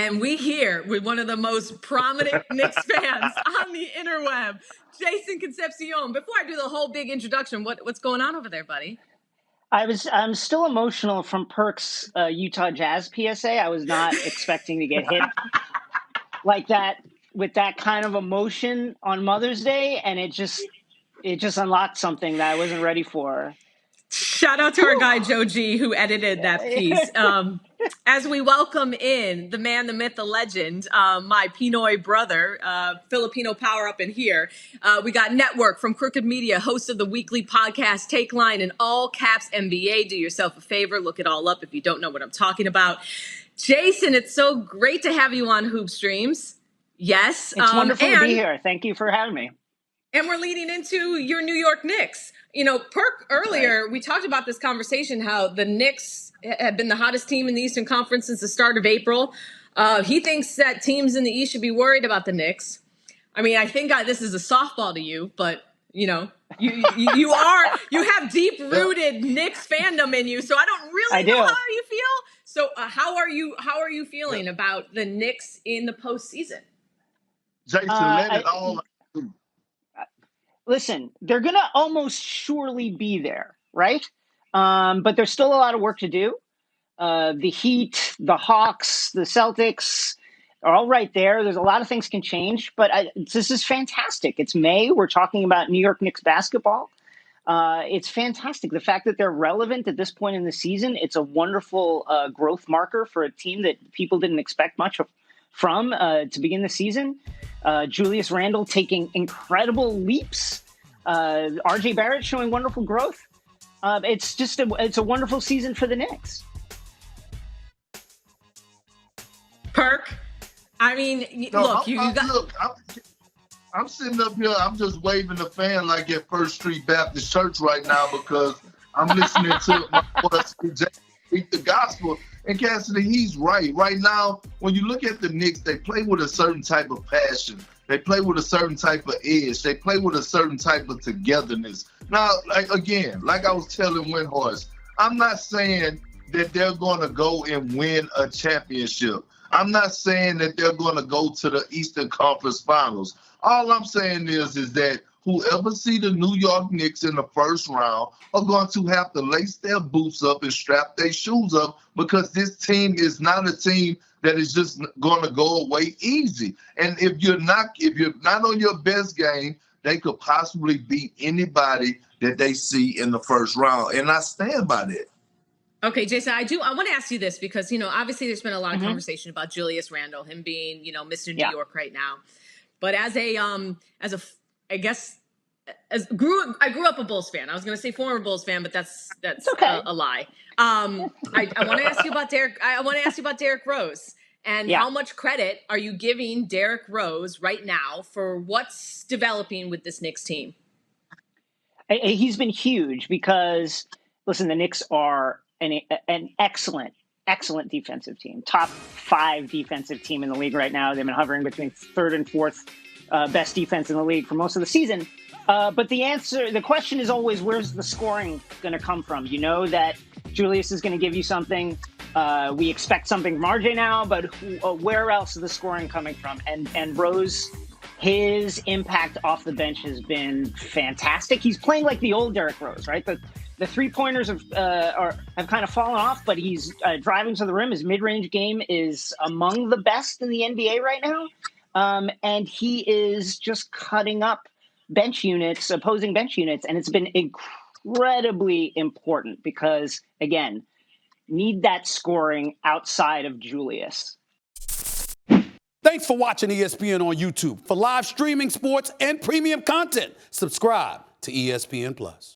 And we here with one of the most prominent Knicks fans on the interweb, Jason Concepcion. Before I do the whole big introduction, what's going on over there, buddy? I'm still emotional from Perk's Utah Jazz PSA. I was not expecting to get hit like that with that kind of emotion on Mother's Day, and it just unlocked something that I wasn't ready for. Shout out to our guy Joe G, who edited that piece. As we welcome in the man, the myth, the legend, my Pinoy brother, Filipino power up in here. We got Network from Crooked Media, host of the weekly podcast Take Line in all caps NBA. Do yourself a favor, look it all up if you don't know what I'm talking about. Jason, it's so great to have you on Hoop Streams. Yes. It's wonderful to be here. Thank you for having me. And we're leading into your New York Knicks. You know, Perk, earlier, we talked about this conversation, how the Knicks have been the hottest team in the Eastern Conference since the start of April. He thinks that teams in the East should be worried about the Knicks. I mean, I think this is a softball to you, but, you know, you have deep-rooted Knicks fandom in you, so I don't really know how you feel. So how are you feeling about the Knicks in the postseason? Jason, let it all out. Listen, they're going to almost surely be there, right? But there's still a lot of work to do. The Heat, the Hawks, the Celtics are all right there. There's a lot of things can change, but this is fantastic. It's May. We're talking about New York Knicks basketball. It's fantastic. The fact that they're relevant at this point in the season, it's a wonderful growth marker for a team that people didn't expect much from to begin the season. Julius Randle taking incredible leaps. RJ Barrett showing wonderful growth. It's a wonderful season for the Knicks. Perk, I mean, look, I'm sitting up here. I'm just waving the fan like at First Street Baptist Church right now because I'm listening to my boy speak the gospel. And Cassidy, he's right. Right now, when you look at the Knicks, they play with a certain type of passion. They play with a certain type of edge. They play with a certain type of togetherness. Now, like I was telling Windhorst, I'm not saying that they're going to go and win a championship. I'm not saying that they're going to go to the Eastern Conference Finals. All I'm saying is that whoever see the New York Knicks in the first round are going to have to lace their boots up and strap their shoes up because this team is not a team that is just going to go away easy. And if you're not on your best game, they could possibly beat anybody that they see in the first round. And I stand by that. Okay, Jason, I want to ask you this because, you know, obviously there's been a lot of conversation about Julius Randle, him being, you know, Mr. New York right now. But I grew up a Bulls fan. I was going to say former Bulls fan, but that's okay. A lie. I want to ask you about Derrick. I want to ask you about Derrick Rose and how much credit are you giving Derrick Rose right now for what's developing with this Knicks team? He's been huge because, listen, the Knicks are an excellent defensive team, top 5 defensive team in the league right now. They've been hovering between 3rd and 4th best defense in the league for most of the season. But the question is always, where's the scoring going to come from? You know that Julius is going to give you something. We expect something from RJ now, but where else is the scoring coming from? And Rose, his impact off the bench has been fantastic. He's playing like the old Derrick Rose, right? The three-pointers have kind of fallen off, but he's driving to the rim. His mid-range game is among the best in the NBA right now. And he is just cutting up opposing bench units. And it's been incredibly important because, again, need that scoring outside of Julius. Thanks for watching ESPN on YouTube. For live streaming sports and premium content, subscribe to ESPN+.